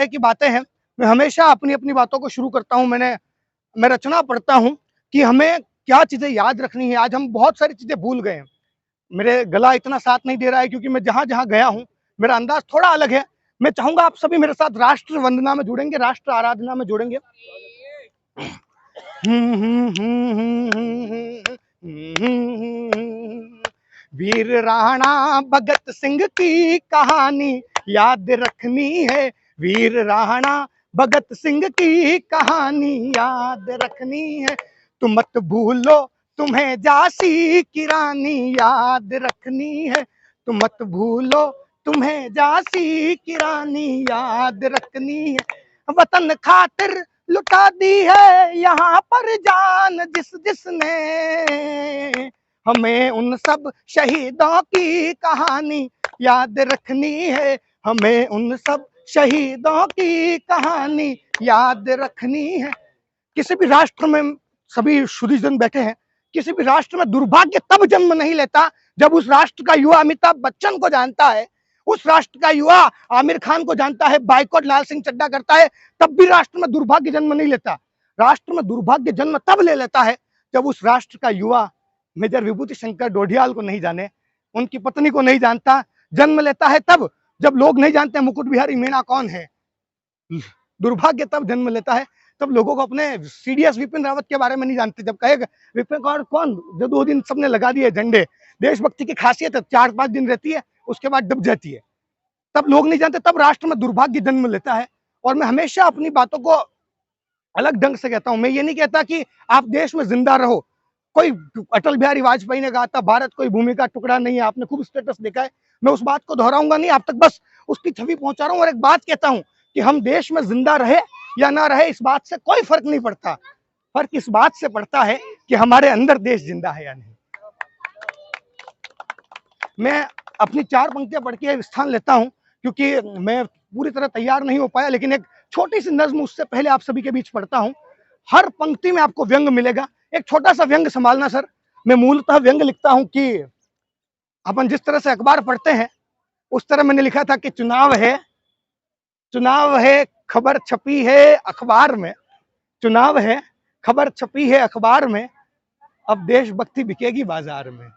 तरह की बातें हैं। मैं हमेशा अपनी अपनी बातों को शुरू करता हूँ, मैं रचना पढ़ता हूँ कि हमें क्या चीज़ें याद रखनी है। आज हम बहुत सारी चीज़ें भूल गए हैं। मेरे गला इतना साथ नहीं दे रहा है क्योंकि मैं जहाँ-जहाँ गया हूँ, मेरा अंदाज़ थोड़ा अलग है। मैं चाहूँगा आप सभी मेरे साथ राष्ट्र वंदना में जुड़ेंगे, राष्ट्र आराधना में जुड़ेंगे। वीर राणा भगत सिंह की कहानी याद रखनी है। वीर राणा भगत सिंह की कहानी याद रखनी है। तुम मत भूलो तुम्हें झांसी की रानी याद रखनी है। तुम मत भूलो तुम्हें झांसी की रानी याद रखनी है। वतन खातिर लुटा दी है यहाँ पर जान जिस जिसने, हमें उन सब शहीदों की कहानी याद रखनी है। हमें उन सब शहीदों की कहानी याद रखनी है। किसी भी राष्ट्र में, सभी शुद्धीजन बैठे हैं, किसी भी राष्ट्र में दुर्भाग्य तब जन्म नहीं लेता जब उस राष्ट्र का युवा अमिताभ बच्चन को जानता है, उस राष्ट्र का युवा आमिर खान को जानता है, बाइकॉट लाल सिंह चड्ढा करता है, तब भी राष्ट्र में दुर्भाग्य जन्म नहीं लेता। राष्ट्र में दुर्भाग्य जन्म तब ले लेता है जब उस राष्ट्र का युवा मेजर विभूति शंकर डोडियाल को नहीं जाने, उनकी पत्नी को नहीं जानता। जन्म लेता है तब जब लोग नहीं जानते मुकुट बिहारी मीणा कौन है। दुर्भाग्य तब जन्म लेता है तब लोगों को अपने सीडीएस विपिन रावत के बारे में नहीं जानते। जब कहेगा विपिन कौन, जो 2 दिन सबने लगा दिए झंडे, देशभक्ति की खासियत है 4-5 दिन रहती है, उसके बाद दब जाती है, तब लोग नहीं जानते, तब राष्ट्र में दुर्भाग्य जन्म लेता है। और मैं हमेशा अपनी बातों को अलग ढंग से कहता हूं। मैं ये नहीं कहता कि आप देश में जिंदा रहो। कोई अटल बिहारी वाजपेयी ने कहा था भारत कोई भूमि का टुकड़ा नहीं है, आपने खूब स्टेटस देखा है, मैं उस बात को दोहराऊंगा नहीं, आप तक बस उसकी छवि पहुंचा रहा हूं। और एक बात कहता हूं कि हम देश में जिंदा रहे या ना रहे, इस बात से कोई फर्क नहीं पड़ता। फर्क इस बात से पड़ता है कि हमारे अंदर देश जिंदा है या नहीं। मैं अपनी 4 पंक्तियां पढ़ के स्थान लेता हूं क्योंकि मैं पूरी तरह तैयार नहीं हो पाया, लेकिन एक छोटी सी नज्म उससे पहले आप सभी के बीच पढ़ता हूं। हर पंक्ति में आपको व्यंग मिलेगा। एक छोटा सा व्यंग संभालना सर। मैं मूलतः व्यंग लिखता हूं कि अपन जिस तरह से अखबार पढ़ते हैं उस तरह मैंने लिखा था कि चुनाव है खबर छपी है अखबार में, चुनाव है खबर छपी है अखबार में, अब देशभक्ति बिकेगी बाजार में।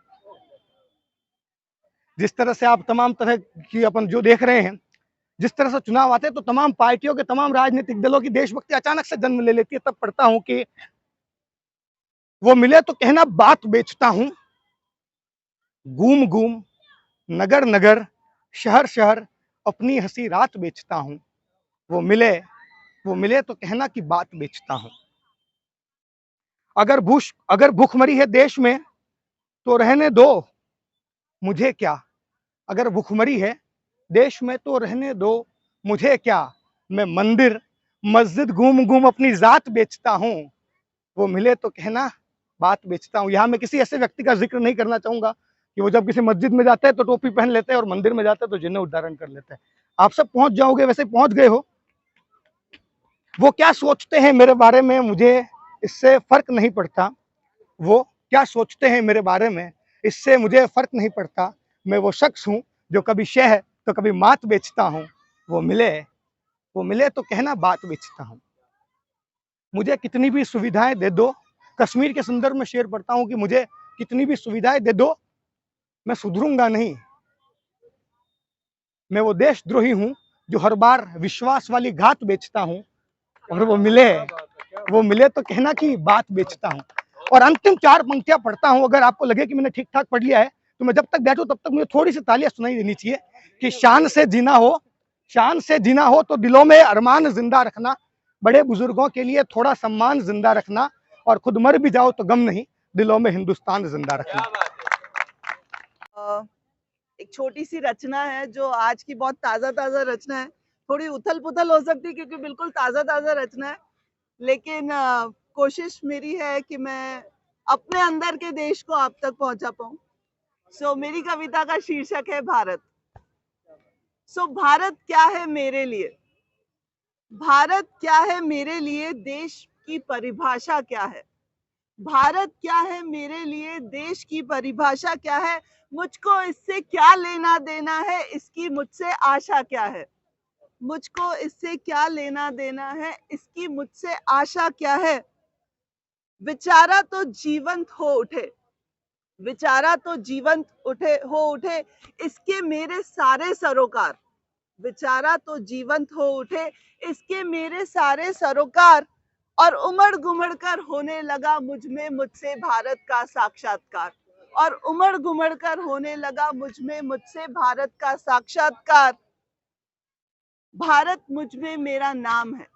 जिस तरह से आप तमाम तरह की अपन जो देख रहे हैं, जिस तरह से चुनाव आते हैं तो तमाम पार्टियों के, तमाम राजनीतिक दलों की देशभक्ति अचानक से जन्म ले लेती है। तब पढ़ता हूं कि वो मिले तो कहना बात बेचता हूं, घूम घूम नगर नगर शहर शहर अपनी हंसी रात बेचता हूं। वो मिले तो कहना कि बात बेचता हूं। अगर भूखमरी है देश में तो रहने दो मुझे क्या। अगर भूखमरी है देश में तो रहने दो मुझे क्या। मैं मंदिर मस्जिद घूम घूम अपनी जात बेचता हूं। वो मिले तो कहना बात बेचता हूं। यहां मैं किसी ऐसे व्यक्ति का जिक्र नहीं करना चाहूंगा कि वो जब किसी मस्जिद में जाते हैं तो टोपी पहन लेते हैं और मंदिर में जाते हैं तो जिन्हें उद्धारण कर लेते हैं। आप सब पहुंच जाओगे, वैसे पहुंच गए हो। वो क्या सोचते हैं मेरे बारे में मुझे इससे फर्क नहीं पड़ता। वो क्या सोचते हैं मेरे बारे में इससे मुझे फर्क नहीं पड़ता। मैं वो शख्स हूं जो कभी शह तो कभी मात बेचता हूं। वो मिले तो कहना बात बेचता हूं। मुझे कितनी भी सुविधाएं दे दो, कश्मीर के संदर्भ में शेर पढ़ता हूं कि मुझे कितनी भी सुविधाएं दे दो मैं सुधरूंगा नहीं। मैं वो देशद्रोही हूं जो हर बार विश्वास वाली घात बेचता हूं। और वो मिले तो कहना कि बात बेचता हूं। और अंतिम 4 पंक्तियां पढ़ता हूं। अगर आपको लगे कि मैंने ठीक ठाक पढ़ लिया है तो मैं जब तक बैठूं तब तक मुझे थोड़ी सी तालियां सुनाई देनी चाहिए कि शान से जीना हो तो दिलों में अरमान जिंदा रखना, बड़े बुजुर्गों के लिए थोड़ा सम्मान जिंदा रखना, और खुद मर भी जाओ तो गम नहीं, दिलों में हिंदुस्तान जिंदा रखना। एक छोटी सी रचना है जो आज की बहुत ताजा रचना है। थोड़ी उथल पुथल हो सकती है क्योंकि बिल्कुल ताजा रचना है, लेकिन कोशिश मेरी है कि मैं अपने अंदर के देश को आप तक पहुंचा पाऊं। मेरी कविता का शीर्षक है भारत। भारत क्या है मेरे लिए, भारत क्या है मेरे लिए, देश की परिभाषा क्या है। भारत क्या है मेरे लिए, देश की परिभाषा क्या है। मुझको इससे क्या लेना देना है, इसकी मुझसे आशा क्या है। मुझको इससे क्या लेना देना है, इसकी मुझसे आशा क्या है। विचारा तो जीवंत हो उठे, विचारा तो जीवंत हो उठे, इसके मेरे सारे सरोकार। विचारा तो जीवंत हो उठे, इसके मेरे सारे सरोकार। और उमड़ घुमड़ कर होने लगा मुझ में मुझसे भारत का साक्षात्कार। और उमड़ घुमड़ कर होने लगा मुझ में मुझसे भारत का साक्षात्कार। भारत मुझ में मेरा नाम है।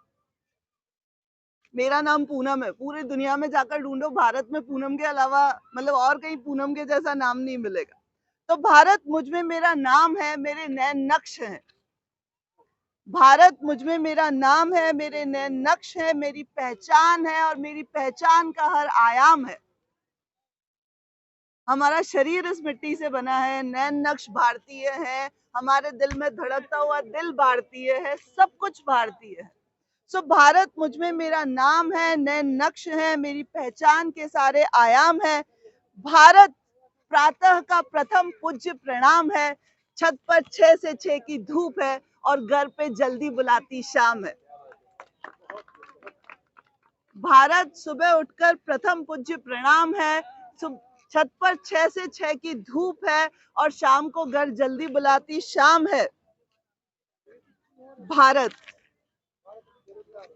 मेरा नाम पूनम है। पूरी दुनिया में जाकर ढूंढो, भारत में पूनम के अलावा मतलब और कहीं पूनम के जैसा नाम नहीं मिलेगा। तो भारत मुझ में मेरा नाम है, मेरे नैन नक्श हैं। भारत मुझ में मेरा नाम है, मेरे नैन नक्श है, मेरी पहचान है और मेरी पहचान का हर आयाम है। हमारा शरीर इस मिट्टी से बना है, नैन नक्श भारतीय है, हमारे दिल में धड़कता हुआ दिल भारतीय है, सब कुछ भारतीय है। सो भारत मुझ में मेरा नाम है, नैन नक्श है, मेरी पहचान के सारे आयाम है। भारत प्रातः का प्रथम पूज्य प्रणाम है। छत पर 6 से 6 की धूप है और घर पे जल्दी बुलाती शाम है। भारत सुबह उठकर प्रथम पूज्य प्रणाम है। छत पर 6 से 6 की धूप है और शाम को घर जल्दी बुलाती शाम है। भारत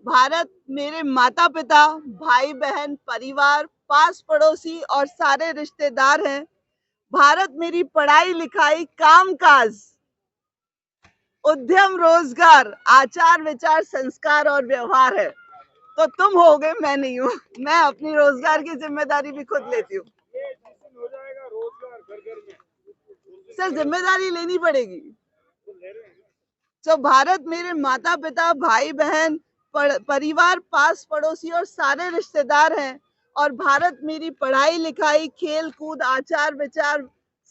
भारत मेरे माता पिता, भाई बहन, परिवार, पास पड़ोसी और सारे रिश्तेदार हैं। भारत मेरी पढ़ाई लिखाई, काम काज, उद्यम, रोजगार, आचार विचार, संस्कार और व्यवहार है। तो तुम हो गए, मैं नहीं हूँ। मैं अपनी रोजगार की जिम्मेदारी भी खुद लेती हूँ। सर जिम्मेदारी लेनी पड़ेगी। तो भारत मेरे माता पिता, भाई बहन, परिवार, पास पड़ोसी और सारे रिश्तेदार हैं। और भारत मेरी पढ़ाई लिखाई, खेल कूद, आचार विचार,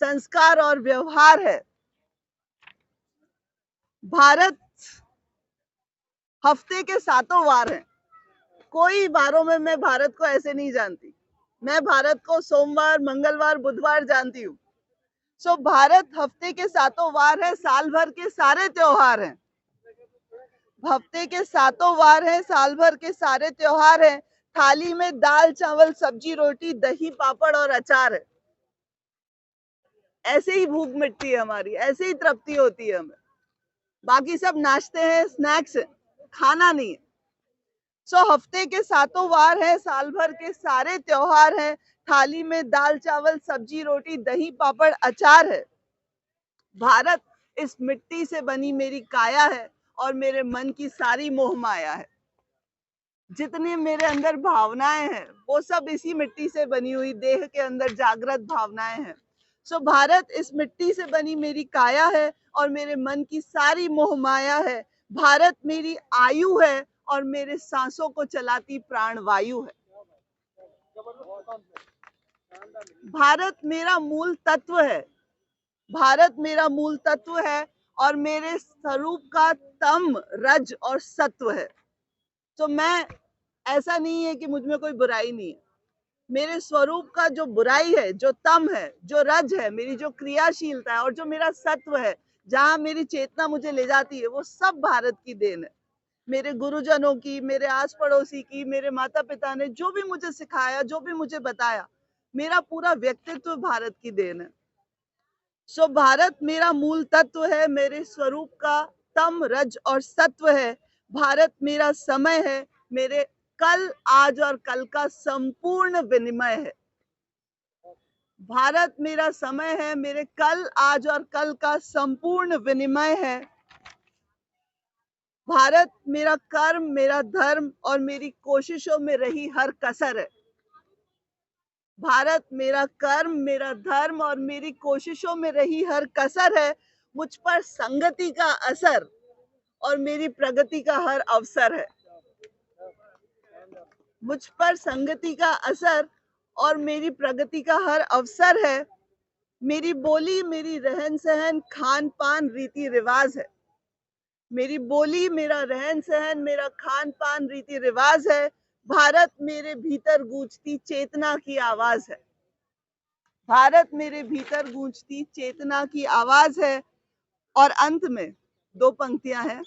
संस्कार और व्यवहार है। भारत हफ्ते के 7 वार हैं। कोई वारों में मैं भारत को ऐसे नहीं जानती। मैं भारत को सोमवार, मंगलवार, बुधवार जानती हूँ। सो भारत हफ्ते के 7 वार है, साल भर के सारे त्योहार हैं। हफ्ते के 7 वार है, साल भर के सारे त्योहार हैं। थाली में दाल चावल सब्जी रोटी दही पापड़ और अचार है। ऐसे ही भूख मिटती है हमारी, ऐसे ही तृप्ति होती है हमें। बाकी सब नाश्ते हैं, स्नैक्स है, खाना नहीं है। सो हफ्ते के 7 वार है, साल भर के सारे त्योहार हैं। थाली में दाल चावल सब्जी रोटी दही पापड़ अचार है। भारत इस मिट्टी से बनी मेरी काया है और मेरे मन की सारी मोह माया है। जितने मेरे अंदर भावनाएं हैं वो सब इसी मिट्टी से बनी हुई देह के अंदर जागृत भावनाएं हैं। सो भारत इस मिट्टी से बनी मेरी काया है और मेरे मन की सारी मोह माया है। भारत मेरी आयु है और मेरे सांसों को चलाती प्राण वायु है। भारत मेरा मूल तत्व है। भारत मेरा मूल तत्व है और मेरे स्वरूप का तम, रज और सत्व है। तो मैं, ऐसा नहीं है कि मुझ में कोई बुराई नहीं है। मेरे स्वरूप का जो बुराई है, जो तम है, जो रज है, मेरी जो क्रियाशीलता है और जो मेरा सत्व है, जहां मेरी चेतना मुझे ले जाती है, वो सब भारत की देन है। मेरे गुरुजनों की, मेरे आस पड़ोसी की, मेरे माता पिता ने जो भी मुझे सिखाया, जो भी मुझे बताया, मेरा पूरा व्यक्तित्व भारत की देन है। सो भारत मेरा मूल तत्व है, मेरे स्वरूप का तम, रज और सत्व है। भारत मेरा समय है, मेरे कल, आज और कल का संपूर्ण विनिमय है। भारत मेरा समय है, मेरे कल, आज और कल का संपूर्ण विनिमय है। भारत मेरा कर्म, मेरा धर्म और मेरी कोशिशों में रही हर कसर है। भारत मेरा कर्म, मेरा धर्म और मेरी कोशिशों में रही हर कसर है। मुझ पर संगति का असर और मेरी प्रगति का हर अवसर है। मुझ पर संगति का असर और मेरी प्रगति का हर अवसर है। मेरी बोली, मेरी रहन सहन, खान पान, रीति रिवाज है। मेरी बोली, मेरा रहन सहन, मेरा खान पान, रीति रिवाज है। भारत मेरे भीतर गूंजती चेतना की आवाज है। भारत मेरे भीतर गूंजती चेतना की आवाज है। और अंत में 2 पंक्तियां हैं।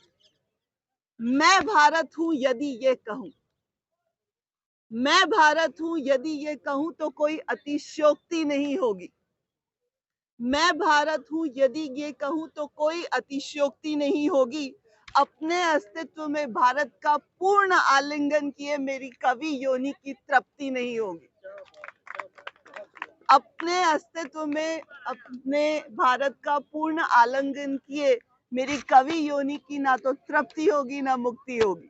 मैं भारत हूं यदि ये कहूं, मैं भारत हूं यदि ये कहूं तो कोई अतिशयोक्ति नहीं होगी। मैं भारत हूं यदि ये कहूं तो कोई अतिशयोक्ति नहीं होगी। अपने अस्तित्व में भारत का पूर्ण आलिंगन किए मेरी कवि योनि की तृप्ति नहीं होगी। अपने अस्तित्व में अपने भारत का पूर्ण आलिंगन किए मेरी कवि योनि की ना तो तृप्ति होगी ना मुक्ति होगी।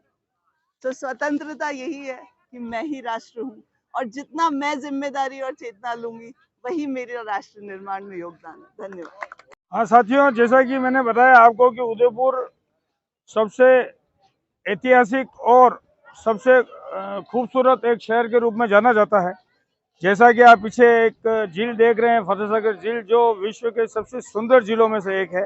तो स्वतंत्रता यही है कि मैं ही राष्ट्र हूँ, और जितना मैं जिम्मेदारी और चेतना लूंगी वही मेरे राष्ट्र निर्माण में योगदान है। धन्यवाद। हाँ साथियों, जैसा कि मैंने बताया आपको कि उदयपुर सबसे ऐतिहासिक और सबसे खूबसूरत एक शहर के रूप में जाना जाता है। जैसा कि आप पीछे एक झील देख रहे हैं, फतेहसागर झील, जो विश्व के सबसे सुंदर झीलों में से एक है।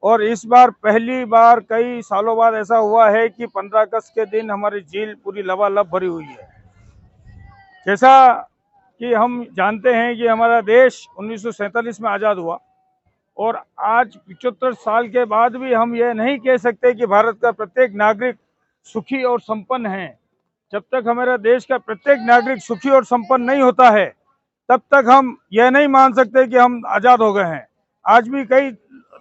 और इस बार पहली बार कई सालों बाद ऐसा हुआ है कि 15 अगस्त के दिन हमारी झील पूरी लबालब भरी हुई है। जैसा कि हम जानते हैं कि हमारा देश 1947 में आज़ाद हुआ, और आज 75 साल के बाद भी हम ये नहीं कह सकते कि भारत का प्रत्येक नागरिक सुखी और संपन्न है। जब तक हमारे देश का प्रत्येक नागरिक सुखी और संपन्न नहीं होता है, तब तक हम यह नहीं मान सकते कि हम आज़ाद हो गए हैं। आज भी कई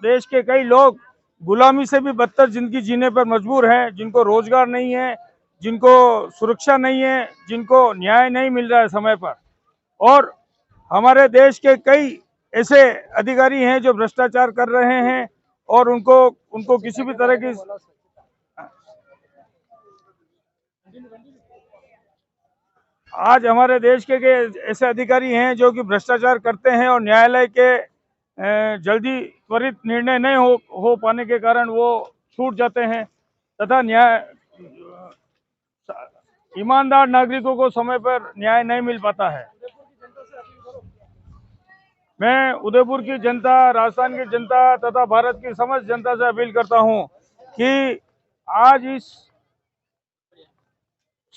देश के कई लोग गुलामी से भी बदतर जिंदगी जीने पर मजबूर हैं, जिनको रोजगार नहीं है, जिनको सुरक्षा नहीं है, जिनको न्याय नहीं मिल रहा है समय पर। और हमारे देश के कई ऐसे अधिकारी हैं जो भ्रष्टाचार कर रहे हैं, और उनको किसी भी तरह की आज हमारे देश के ऐसे अधिकारी हैं जो कि भ्रष्टाचार करते हैं, और न्यायालय के जल्दी त्वरित निर्णय नहीं हो पाने के कारण वो छूट जाते हैं, तथा ईमानदार नागरिकों को समय पर न्याय नहीं मिल पाता है। मैं उदयपुर की जनता, राजस्थान की जनता तथा भारत की समस्त जनता से अपील करता हूं कि आज इस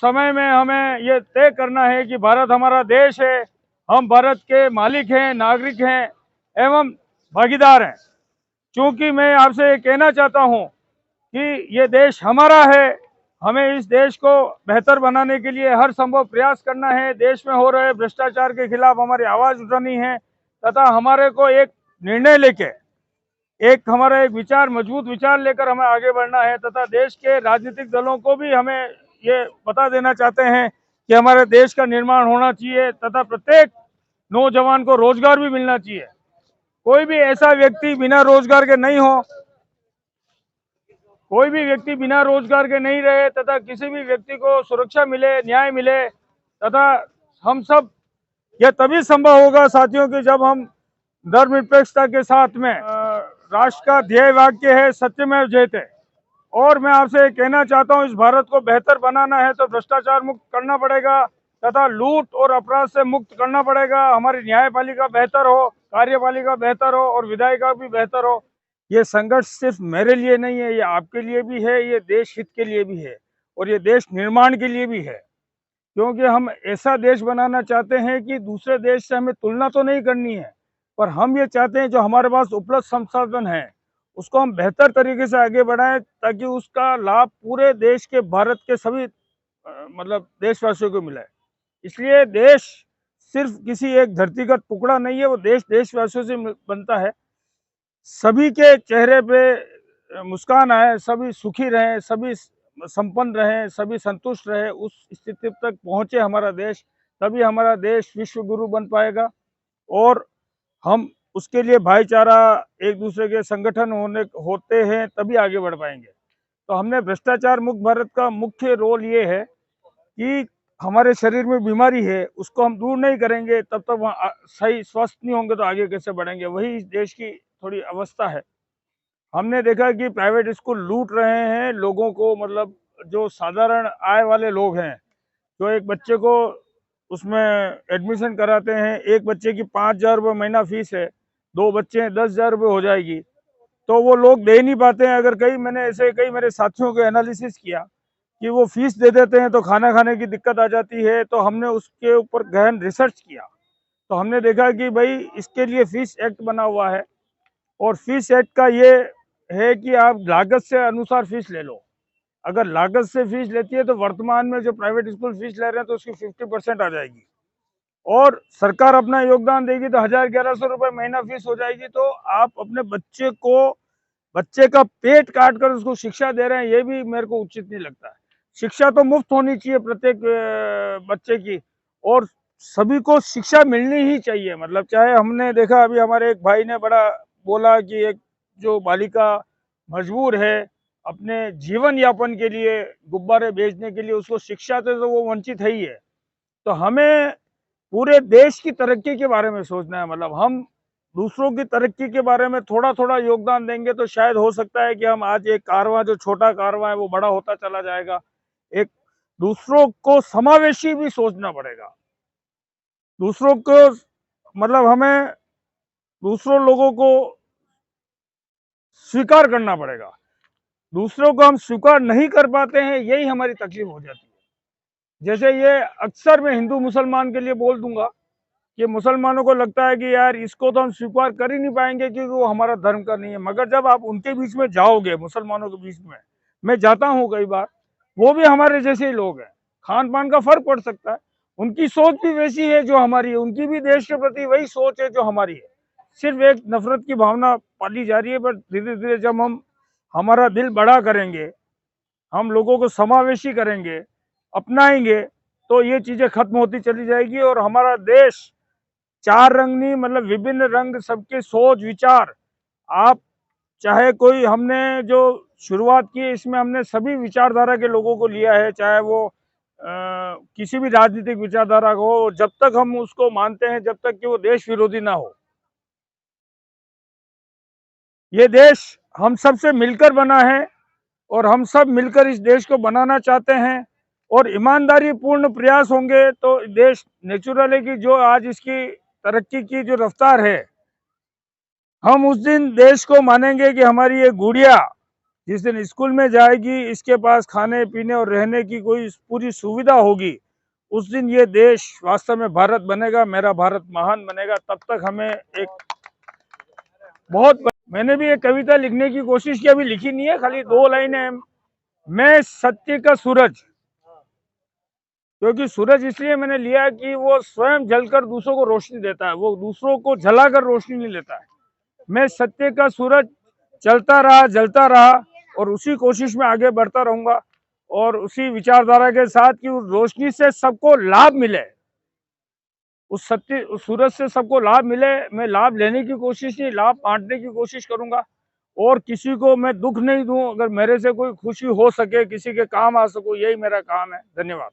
समय में हमें ये तय करना है कि भारत हमारा देश है, हम भारत के मालिक हैं, नागरिक हैं एवं भागीदार हैं। क्योंकि मैं आपसे ये कहना चाहता हूं कि ये देश हमारा है, हमें इस देश को बेहतर बनाने के लिए हर संभव प्रयास करना है। देश में हो रहे भ्रष्टाचार के खिलाफ हमारी आवाज उठानी है, तथा हमारे को एक निर्णय लेके हमारा एक विचार, मजबूत विचार लेकर हमें आगे बढ़ना है। तथा देश के राजनीतिक दलों को भी हमें ये बता देना चाहते हैं कि हमारे देश का निर्माण होना चाहिए, तथा प्रत्येक नौजवान को रोजगार भी मिलना चाहिए। कोई भी ऐसा व्यक्ति बिना रोजगार के नहीं हो, कोई भी व्यक्ति बिना रोजगार के नहीं रहे, तथा किसी भी व्यक्ति को सुरक्षा मिले, न्याय मिले। तथा हम सब, यह तभी संभव होगा साथियों कि जब हम धर्मनिरपेक्षता के साथ में, राष्ट्र का ध्येय वाक्य है सत्यमेव जयते। और मैं आपसे कहना चाहता हूं, इस भारत को बेहतर बनाना है तो भ्रष्टाचार मुक्त करना पड़ेगा, तथा लूट और अपराध से मुक्त करना पड़ेगा। हमारी न्यायपालिका बेहतर हो, कार्यपालिका बेहतर हो और विधायिका भी बेहतर हो। ये संघर्ष सिर्फ मेरे लिए नहीं है, ये आपके लिए भी है, ये देश हित के लिए भी है, और ये देश निर्माण के लिए भी है। क्योंकि हम ऐसा देश बनाना चाहते हैं कि दूसरे देश से हमें तुलना तो नहीं करनी है, पर हम ये चाहते हैं जो हमारे पास उपलब्ध संसाधन है उसको हम बेहतर तरीके से आगे बढ़ाएं, ताकि उसका लाभ पूरे देश के, भारत के सभी मतलब देशवासियों को मिले। इसलिए देश सिर्फ किसी एक धरती का टुकड़ा नहीं है, वो देश देशवासियों से बनता है। सभी के चेहरे पे मुस्कान आए, सभी सुखी रहें, सभी संपन्न रहें, सभी संतुष्ट रहे, उस स्थिति तक पहुंचे हमारा देश, तभी हमारा देश विश्व गुरु बन पाएगा। और हम उसके लिए भाईचारा, एक दूसरे के संगठन होते हैं, तभी आगे बढ़ पाएंगे। तो हमने भ्रष्टाचार मुक्त भारत का मुख्य रोल ये है कि हमारे शरीर में बीमारी है उसको हम दूर नहीं करेंगे, तब तक सही स्वस्थ नहीं होंगे तो आगे कैसे बढ़ेंगे। वही इस देश की थोड़ी अवस्था है। हमने देखा कि प्राइवेट स्कूल लूट रहे हैं लोगों को, मतलब जो साधारण आय वाले लोग हैं, जो एक बच्चे को उसमें एडमिशन कराते हैं, एक बच्चे की 5,000 रुपये महीना फीस है, 2 बच्चे हैं 10,000 रुपये हो जाएगी, तो वो लोग दे नहीं पाते हैं। अगर कई मेरे साथियों को एनालिसिस किया कि वो फीस दे देते हैं तो खाना खाने की दिक्कत आ जाती है, तो हमने उसके ऊपर गहन रिसर्च किया। तो हमने देखा कि भाई इसके लिए फीस एक्ट बना हुआ है, और फीस एक्ट का ये है कि आप लागत से अनुसार फीस ले लो। अगर लागत से फीस लेती है तो वर्तमान में जो प्राइवेट स्कूल फीस ले रहे हैं तो उसकी 50% आ जाएगी, और सरकार अपना योगदान देगी तो 1000-1100 रुपए महीना फीस हो जाएगी। तो आप अपने बच्चे का पेट काट कर उसको शिक्षा दे रहे हैं, ये भी मेरे को उचित नहीं लगता है। शिक्षा तो मुफ्त होनी चाहिए प्रत्येक बच्चे की, और सभी को शिक्षा मिलनी ही चाहिए। मतलब चाहे हमने देखा अभी हमारे एक भाई ने बड़ा बोला कि एक जो बालिका मजबूर है अपने जीवन यापन के लिए, गुब्बारे बेचने के लिए, उसको शिक्षा से तो वो वंचित है ही है। तो हमें पूरे देश की तरक्की के बारे में सोचना है। मतलब हम दूसरों की तरक्की के बारे में थोड़ा थोड़ा योगदान देंगे तो शायद हो सकता है कि हम आज एक कारवां, जो छोटा कारवां है वो बड़ा होता चला जाएगा। एक दूसरों को समावेशी भी सोचना पड़ेगा, दूसरों को मतलब हमें दूसरों लोगों को स्वीकार करना पड़ेगा। दूसरों को हम स्वीकार नहीं कर पाते हैं, यही हमारी तकलीफ हो जाती है। जैसे ये अक्सर मैं हिंदू मुसलमान के लिए बोल दूंगा कि मुसलमानों को लगता है कि यार इसको तो हम स्वीकार कर ही नहीं पाएंगे क्योंकि वो हमारा धर्म का नहीं है। मगर जब आप उनके बीच में जाओगे, मुसलमानों के बीच में, मैं जाता हूँ कई बार, वो भी हमारे जैसे ही लोग हैं। खान पान का फर्क पड़ सकता है, उनकी सोच भी वैसी है जो हमारी है, उनकी भी देश के प्रति वही सोच है जो हमारी है। सिर्फ एक नफरत की भावना पाली जा रही है। पर धीरे धीरे जब हम हमारा दिल बड़ा करेंगे, हम लोगों को समावेशी करेंगे, अपनाएंगे, तो ये चीजें खत्म होती चली जाएगी और हमारा देश चार रंग नहीं, मतलब विभिन्न रंग, सबके सोच विचार। आप चाहे कोई, हमने जो शुरुआत की है इसमें हमने सभी विचारधारा के लोगों को लिया है, चाहे वो किसी भी राजनीतिक विचारधारा को हो, जब तक हम उसको मानते हैं, जब तक कि वो देश विरोधी ना हो। ये देश हम सब से मिलकर बना है और हम सब मिलकर इस देश को बनाना चाहते हैं, और ईमानदारी पूर्ण प्रयास होंगे तो देश नेचुरल है कि जो आज इसकी तरक्की की जो रफ्तार है, हम उस दिन देश को मानेंगे कि हमारी ये गुड़िया जिस दिन स्कूल में जाएगी, इसके पास खाने पीने और रहने की कोई पूरी सुविधा होगी, उस दिन ये देश वास्तव में भारत बनेगा, मेरा भारत महान बनेगा। तब तक हमें एक मैंने भी एक कविता लिखने की कोशिश की, अभी लिखी नहीं है, खाली 2 लाइनें। मैं सत्य का सूरज, क्योंकि सूरज इसलिए मैंने लिया कि वो स्वयं जलकर दूसरों को रोशनी देता है, वो दूसरों को जलाकर रोशनी नहीं लेता है। मैं सत्य का सूरज चलता रहा, जलता रहा, और उसी कोशिश में आगे बढ़ता रहूंगा, और उसी विचारधारा के साथ कि उस रोशनी से सबको लाभ मिले, उस सत्य, उस सूरज से सबको लाभ मिले। मैं लाभ लेने की कोशिश नहीं, लाभ बांटने की कोशिश करूंगा, और किसी को मैं दुख नहीं दूं। अगर मेरे से कोई खुशी हो सके, किसी के काम आ सकूं, यही मेरा काम है। धन्यवाद।